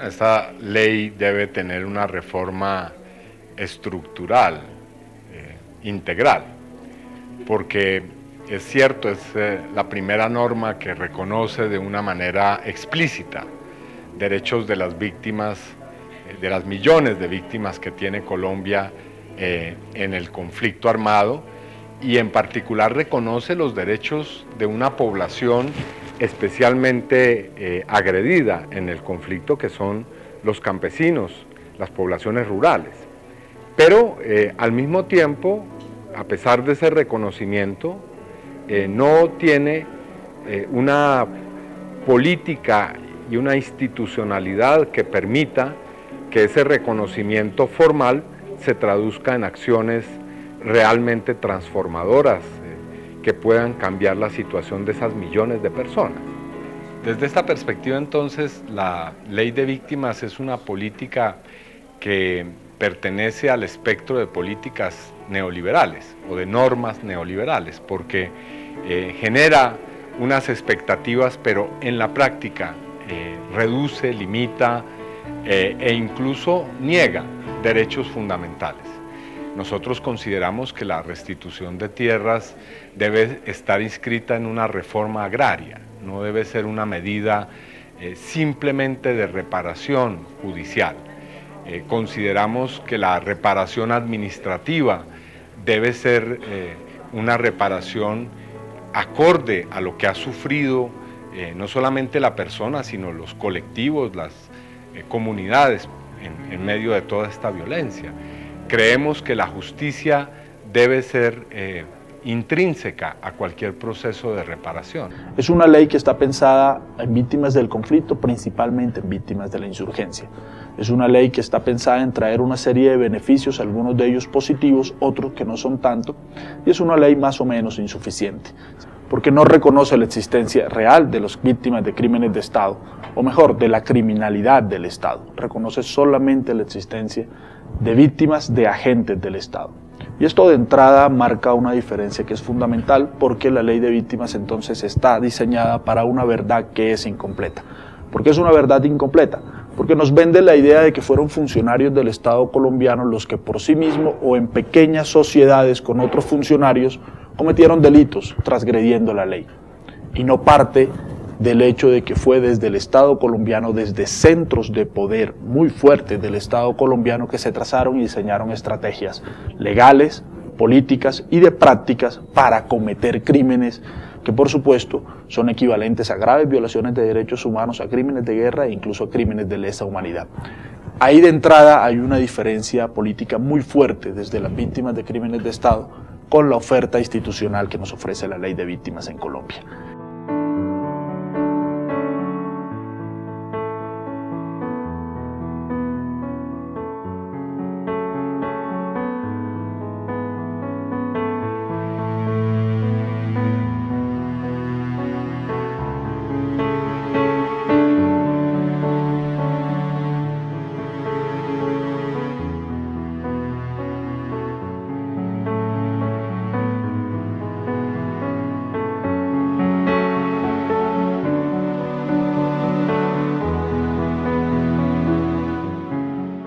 Esta ley debe tener una reforma estructural, integral, porque es cierto, es la primera norma que reconoce de una manera explícita derechos de las víctimas, de las millones de víctimas que tiene Colombia en el conflicto armado, y en particular reconoce los derechos de una población especialmente agredida en el conflicto, que son los campesinos, las poblaciones rurales. Pero al mismo tiempo, a pesar de ese reconocimiento, no tiene una política y una institucionalidad que permita que ese reconocimiento formal se traduzca en acciones realmente transformadoras que puedan cambiar la situación de esas millones de personas. Desde esta perspectiva, entonces, la ley de víctimas es una política que pertenece al espectro de políticas neoliberales o de normas neoliberales, porque genera unas expectativas, pero en la práctica reduce, limita e incluso niega derechos fundamentales. Nosotros consideramos que la restitución de tierras debe estar inscrita en una reforma agraria, no debe ser una medida simplemente de reparación judicial. Consideramos que la reparación administrativa debe ser una reparación acorde a lo que ha sufrido no solamente la persona, sino los colectivos, las comunidades en medio de toda esta violencia. Creemos que la justicia debe ser intrínseca a cualquier proceso de reparación. Es una ley que está pensada en víctimas del conflicto, principalmente en víctimas de la insurgencia. Es una ley que está pensada en traer una serie de beneficios, algunos de ellos positivos, otros que no son tanto, y es una ley más o menos insuficiente, porque no reconoce la existencia real de las víctimas de crímenes de Estado, o mejor, de la criminalidad del Estado. Reconoce solamente la existencia de víctimas de agentes del Estado. Y esto de entrada marca una diferencia que es fundamental, porque la ley de víctimas entonces está diseñada para una verdad que es incompleta. ¿Por qué es una verdad incompleta? Porque nos vende la idea de que fueron funcionarios del Estado colombiano los que por sí mismos o en pequeñas sociedades con otros funcionarios cometieron delitos transgrediendo la ley. Y no parte del hecho de que fue desde el Estado colombiano, desde centros de poder muy fuertes del Estado colombiano, que se trazaron y diseñaron estrategias legales, políticas y de prácticas para cometer crímenes que por supuesto son equivalentes a graves violaciones de derechos humanos, a crímenes de guerra e incluso a crímenes de lesa humanidad. Ahí de entrada hay una diferencia política muy fuerte desde las víctimas de crímenes de Estado con la oferta institucional que nos ofrece la ley de víctimas en Colombia.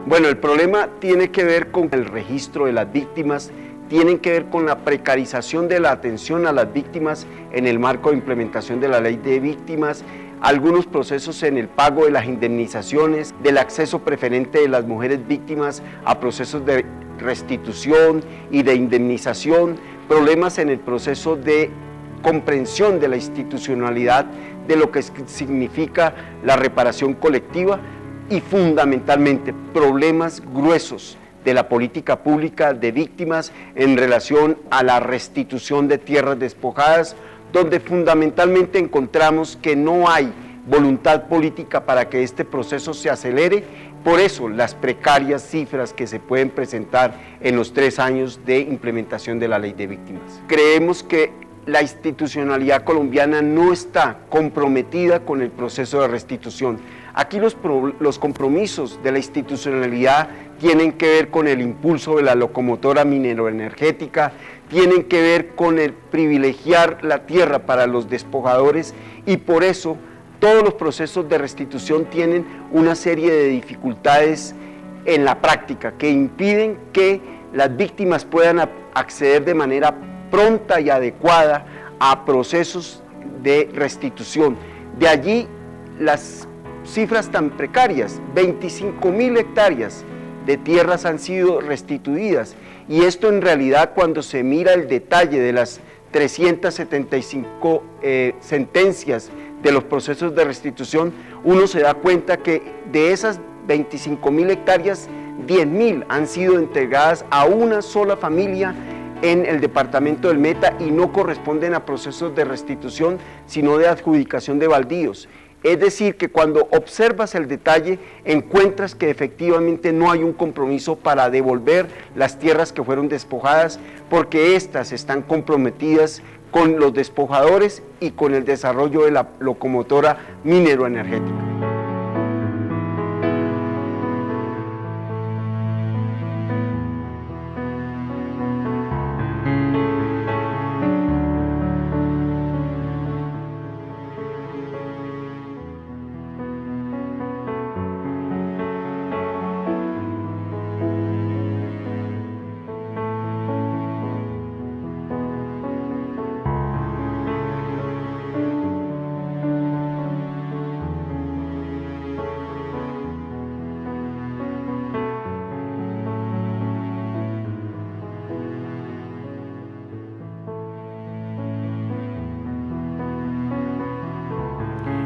Bueno, el problema tiene que ver con el registro de las víctimas, tienen que ver con la precarización de la atención a las víctimas en el marco de implementación de la ley de víctimas, algunos procesos en el pago de las indemnizaciones, del acceso preferente de las mujeres víctimas a procesos de restitución y de indemnización, problemas en el proceso de comprensión de la institucionalidad de lo que significa la reparación colectiva, y fundamentalmente problemas gruesos de la política pública de víctimas en relación a la restitución de tierras despojadas, donde fundamentalmente encontramos que no hay voluntad política para que este proceso se acelere. Por eso las precarias cifras que se pueden presentar en los 3 años de implementación de la ley de víctimas. Creemos que la institucionalidad colombiana no está comprometida con el proceso de restitución. Aquí los compromisos de la institucionalidad tienen que ver con el impulso de la locomotora mineroenergética, tienen que ver con el privilegiar la tierra para los despojadores, y por eso todos los procesos de restitución tienen una serie de dificultades en la práctica que impiden que las víctimas puedan acceder de manera pronta y adecuada a procesos de restitución. De allí las cifras tan precarias: 25.000 hectáreas de tierras han sido restituidas, y esto en realidad, cuando se mira el detalle de las 375 sentencias de los procesos de restitución, uno se da cuenta que de esas 25.000 hectáreas, 10.000 han sido entregadas a una sola familia en el departamento del Meta y no corresponden a procesos de restitución, sino de adjudicación de baldíos. Es decir, que cuando observas el detalle, encuentras que efectivamente no hay un compromiso para devolver las tierras que fueron despojadas, porque éstas están comprometidas con los despojadores y con el desarrollo de la locomotora minero-energética.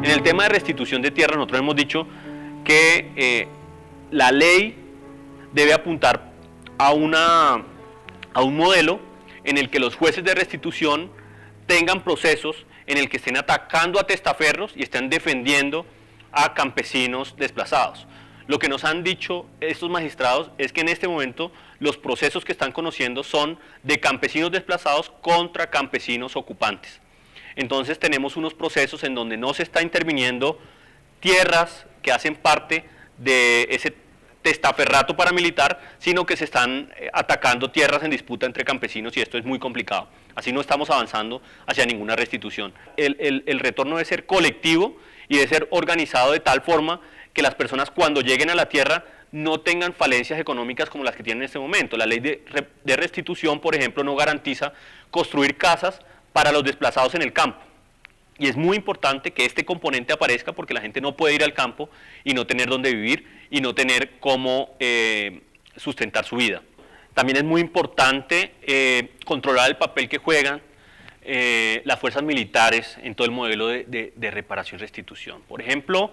En el tema de restitución de tierra, nosotros hemos dicho que la ley debe apuntar a un modelo en el que los jueces de restitución tengan procesos en el que estén atacando a testaferros y estén defendiendo a campesinos desplazados. Lo que nos han dicho estos magistrados es que en este momento los procesos que están conociendo son de campesinos desplazados contra campesinos ocupantes. Entonces tenemos unos procesos en donde no se está interviniendo tierras que hacen parte de ese testaferrato paramilitar, sino que se están atacando tierras en disputa entre campesinos, y esto es muy complicado. Así no estamos avanzando hacia ninguna restitución. El retorno debe ser colectivo y debe ser organizado de tal forma que las personas, cuando lleguen a la tierra, no tengan falencias económicas como las que tienen en este momento. La ley de restitución, por ejemplo, no garantiza construir casas para los desplazados en el campo. Y es muy importante que este componente aparezca, porque la gente no puede ir al campo y no tener dónde vivir y no tener cómo sustentar su vida. También es muy importante controlar el papel que juegan las fuerzas militares en todo el modelo de reparación y restitución. Por ejemplo,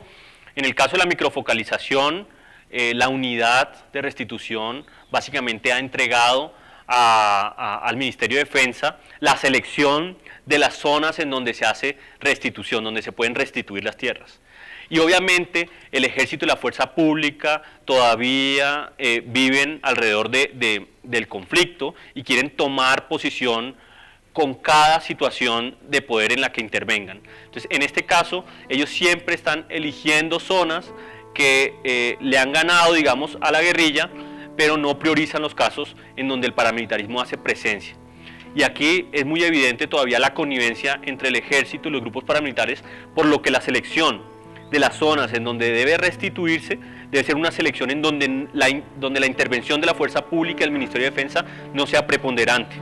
en el caso de la microfocalización, la unidad de restitución básicamente ha entregado al Ministerio de Defensa la selección de las zonas en donde se hace restitución, donde se pueden restituir las tierras. Y obviamente el Ejército y la Fuerza Pública todavía viven alrededor del conflicto y quieren tomar posición con cada situación de poder en la que intervengan. Entonces, en este caso, ellos siempre están eligiendo zonas que le han ganado, digamos, a la guerrilla, pero no priorizan los casos en donde el paramilitarismo hace presencia. Y aquí es muy evidente todavía la connivencia entre el ejército y los grupos paramilitares, por lo que la selección de las zonas en donde debe restituirse debe ser una selección en donde la intervención de la fuerza pública y el Ministerio de Defensa no sea preponderante.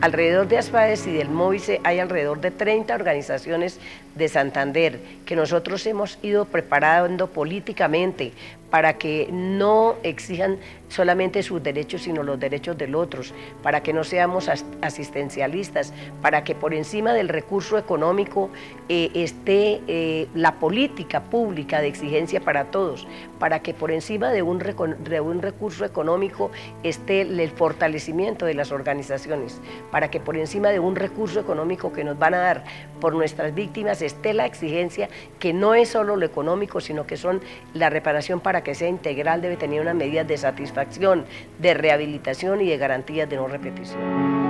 Alrededor de ASFAES y del MOVICE hay alrededor de 30 organizaciones de Santander que nosotros hemos ido preparando políticamente para que no exijan solamente sus derechos, sino los derechos de los otros, para que no seamos asistencialistas, para que por encima del recurso económico esté la política pública de exigencia para todos, para que por encima de un recurso económico esté el fortalecimiento de las organizaciones, para que por encima de un recurso económico que nos van a dar por nuestras víctimas esté la exigencia que no es solo lo económico, sino que son la reparación, para que sea integral, debe tener unas medidas de satisfacción, de rehabilitación y de garantías de no repetición.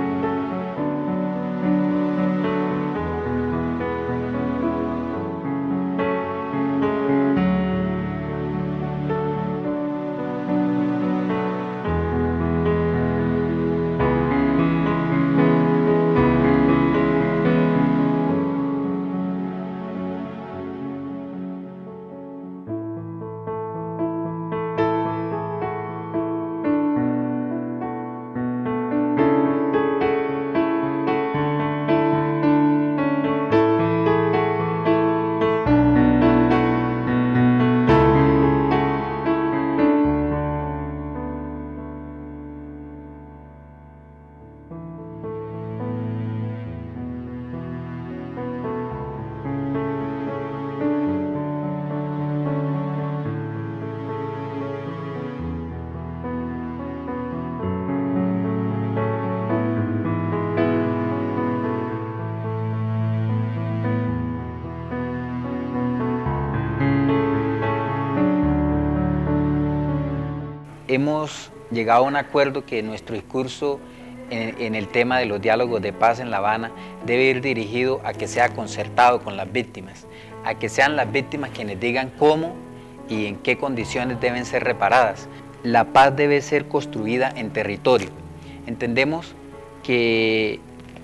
Hemos llegado a un acuerdo que nuestro discurso en el tema de los diálogos de paz en La Habana debe ir dirigido a que sea concertado con las víctimas, a que sean las víctimas quienes digan cómo y en qué condiciones deben ser reparadas. La paz debe ser construida en territorio. Entendemos que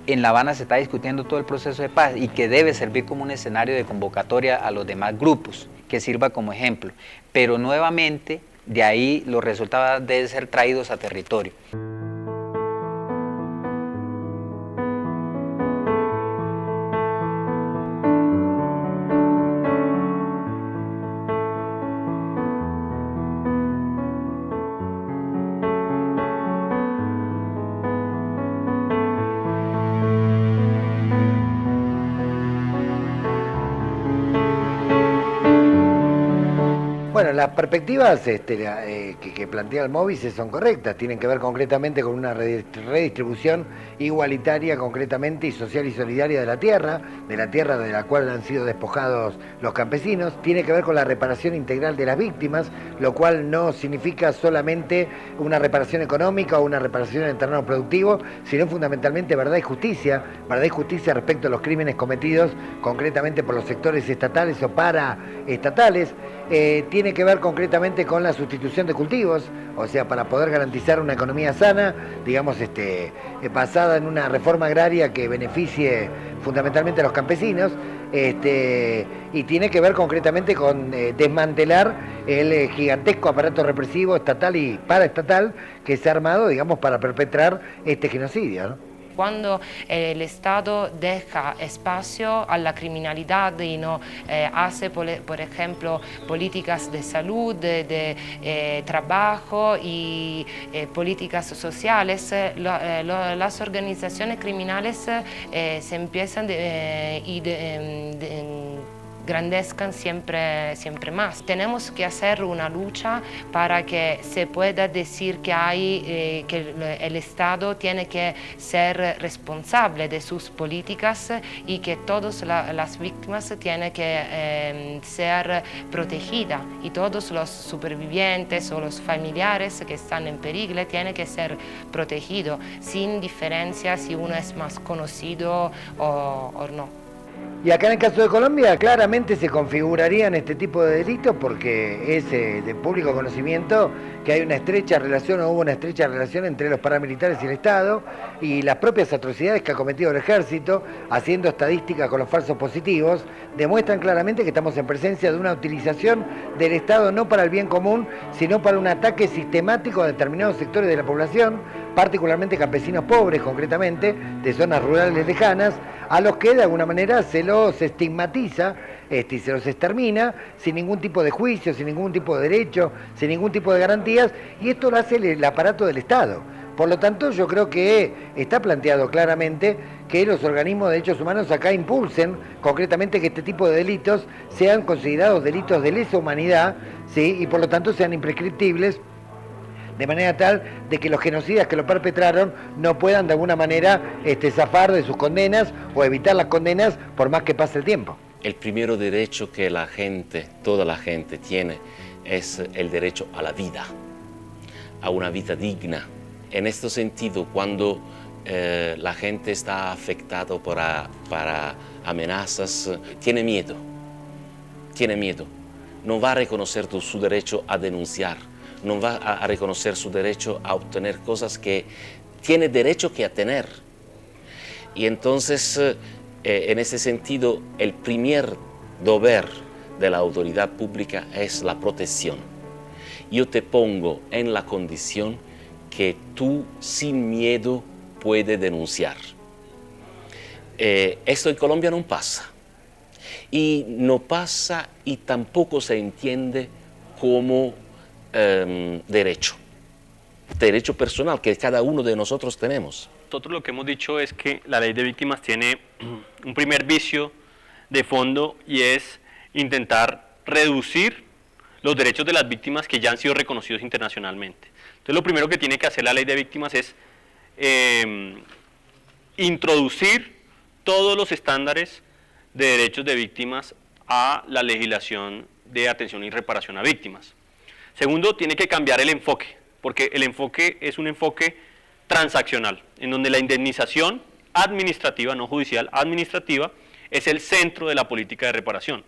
en La Habana se está discutiendo todo el proceso de paz y que debe servir como un escenario de convocatoria a los demás grupos, que sirva como ejemplo, pero nuevamente de ahí los resultados deben ser traídos a territorio. Bueno, las perspectivas que plantea el MOVICE son correctas, tienen que ver concretamente con una redistribución igualitaria concretamente y social y solidaria de la tierra de la cual han sido despojados los campesinos, tiene que ver con la reparación integral de las víctimas, lo cual no significa solamente una reparación económica o una reparación en el terreno productivo, sino fundamentalmente verdad y justicia respecto a los crímenes cometidos concretamente por los sectores estatales o paraestatales. Tiene que ver concretamente con la sustitución de cultivos, o sea, para poder garantizar una economía sana, digamos, basada en una reforma agraria que beneficie fundamentalmente a los campesinos, y tiene que ver concretamente con desmantelar el gigantesco aparato represivo estatal y paraestatal que se ha armado, digamos, para perpetrar este genocidio, ¿no? Cuando el Estado deja espacio a la criminalidad y no hace, por ejemplo, políticas de salud, de trabajo y políticas sociales, las organizaciones criminales se empiezan grandezcan siempre más. Tenemos que hacer una lucha para que se pueda decir que el Estado tiene que ser responsable de sus políticas y que todas las víctimas tienen que ser protegidas y todos los supervivientes o los familiares que están en peligro tienen que ser protegidos sin diferencia si uno es más conocido o no. Y acá en el caso de Colombia claramente se configurarían este tipo de delitos porque es de público conocimiento que hay una estrecha relación o hubo una estrecha relación entre los paramilitares y el Estado y las propias atrocidades que ha cometido el Ejército, haciendo estadísticas con los falsos positivos, demuestran claramente que estamos en presencia de una utilización del Estado no para el bien común, sino para un ataque sistemático a determinados sectores de la población, particularmente campesinos pobres, concretamente, de zonas rurales lejanas, a los que de alguna manera se los estigmatiza y se los extermina sin ningún tipo de juicio, sin ningún tipo de derecho, sin ningún tipo de garantías, y esto lo hace el aparato del Estado. Por lo tanto, yo creo que está planteado claramente que los organismos de derechos humanos acá impulsen concretamente que este tipo de delitos sean considerados delitos de lesa humanidad, ¿sí? Y por lo tanto sean imprescriptibles, de manera tal de que los genocidas que lo perpetraron no puedan de alguna manera zafar de sus condenas o evitar las condenas por más que pase el tiempo. El primer derecho que la gente, toda la gente tiene, es el derecho a la vida, a una vida digna. En este sentido, cuando la gente está afectada para amenazas, tiene miedo, no va a reconocer su derecho a denunciar, no va a reconocer su derecho a obtener cosas que tiene derecho a tener. Y entonces, en ese sentido, el primer deber de la autoridad pública es la protección. Yo te pongo en la condición que tú sin miedo puedes denunciar. Esto en Colombia no pasa. Y no pasa y tampoco se entiende como derecho personal que cada uno de nosotros tenemos. Nosotros lo que hemos dicho es que la ley de víctimas tiene un primer vicio de fondo y es intentar reducir los derechos de las víctimas que ya han sido reconocidos internacionalmente. Entonces lo primero que tiene que hacer la ley de víctimas es introducir todos los estándares de derechos de víctimas a la legislación de atención y reparación a víctimas. Segundo, tiene que cambiar el enfoque, porque el enfoque es un enfoque transaccional, en donde la indemnización administrativa, no judicial, administrativa, es el centro de la política de reparación.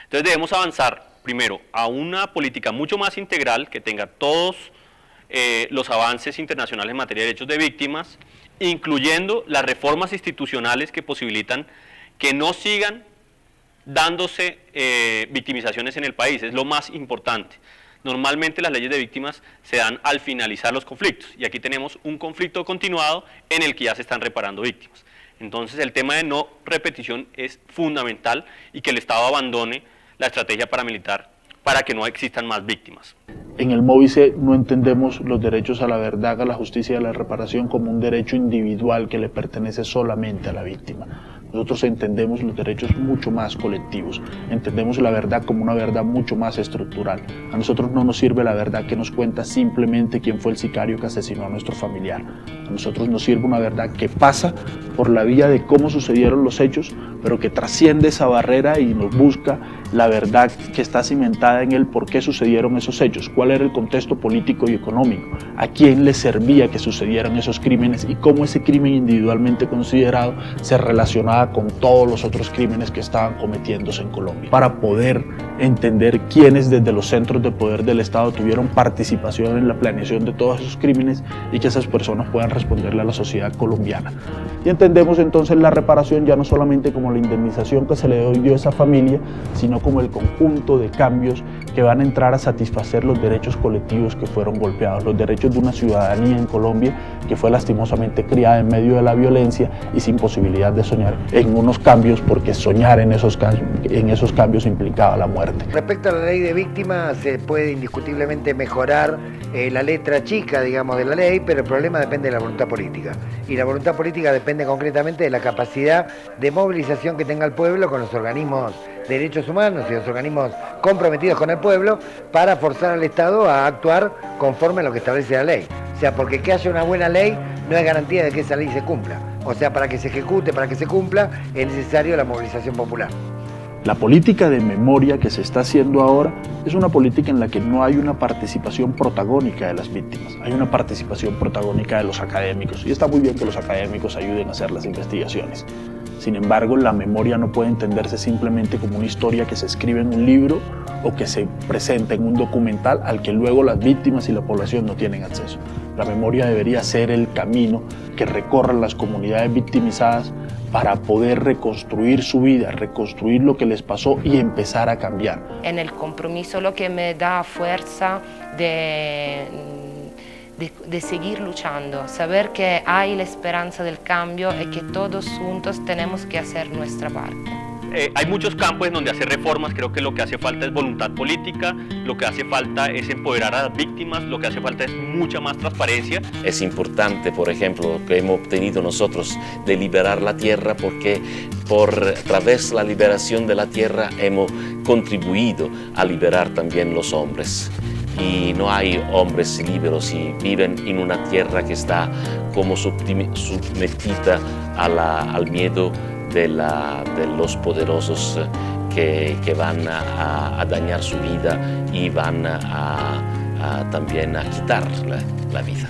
Entonces debemos avanzar primero a una política mucho más integral que tenga todos los avances internacionales en materia de derechos de víctimas, incluyendo las reformas institucionales que posibilitan que no sigan dándose victimizaciones en el país, es lo más importante. Normalmente las leyes de víctimas se dan al finalizar los conflictos y aquí tenemos un conflicto continuado en el que ya se están reparando víctimas. Entonces el tema de no repetición es fundamental y que el Estado abandone la estrategia paramilitar para que no existan más víctimas. En el Móvice no entendemos los derechos a la verdad, a la justicia y a la reparación como un derecho individual que le pertenece solamente a la víctima. Nosotros entendemos los derechos mucho más colectivos, entendemos la verdad como una verdad mucho más estructural. A nosotros no nos sirve la verdad que nos cuenta simplemente quién fue el sicario que asesinó a nuestro familiar. A nosotros nos sirve una verdad que pasa por la vía de cómo sucedieron los hechos, pero que trasciende esa barrera y nos busca la verdad que está cimentada en el por qué sucedieron esos hechos, cuál era el contexto político y económico, a quién le servía que sucedieran esos crímenes y cómo ese crimen individualmente considerado se relacionaba con todos los otros crímenes que estaban cometiéndose en Colombia, para poder entender quiénes desde los centros de poder del Estado tuvieron participación en la planeación de todos esos crímenes y que esas personas puedan responderle a la sociedad colombiana. Y entendemos entonces la reparación ya no solamente como la indemnización que se le dio a esa familia, sino como el conjunto de cambios que van a entrar a satisfacer los derechos colectivos que fueron golpeados, los derechos de una ciudadanía en Colombia que fue lastimosamente criada en medio de la violencia y sin posibilidad de soñar en unos cambios, porque soñar en esos cambios implicaba la muerte. Respecto a la ley de víctimas, se puede indiscutiblemente mejorar la letra chica, digamos, de la ley, pero el problema depende de la voluntad política. Y la voluntad política depende concretamente de la capacidad de movilización que tenga el pueblo con los organismos de derechos humanos y los organismos comprometidos con el pueblo para forzar al Estado a actuar conforme a lo que establece la ley. O sea, porque que haya una buena ley no es garantía de que esa ley se cumpla. O sea, para que se ejecute, para que se cumpla, es necesario la movilización popular. La política de memoria que se está haciendo ahora es una política en la que no hay una participación protagónica de las víctimas, hay una participación protagónica de los académicos, y está muy bien que los académicos ayuden a hacer las investigaciones. Sin embargo, la memoria no puede entenderse simplemente como una historia que se escribe en un libro o que se presenta en un documental al que luego las víctimas y la población no tienen acceso. La memoria debería ser el camino que recorran las comunidades victimizadas para poder reconstruir su vida, reconstruir lo que les pasó y empezar a cambiar. En el compromiso lo que me da fuerza de de seguir luchando, saber que hay la esperanza del cambio y que todos juntos tenemos que hacer nuestra parte. Hay muchos campos en donde hacer reformas. Creo que lo que hace falta es voluntad política, lo que hace falta es empoderar a las víctimas, lo que hace falta es mucha más transparencia. Es importante, por ejemplo, lo que hemos obtenido nosotros de liberar la tierra, porque a través de la liberación de la tierra hemos contribuido a liberar también los hombres. Y no hay hombres libres si viven en una tierra que está como sometida al miedo de los poderosos que van a dañar su vida y van también a quitar la vida.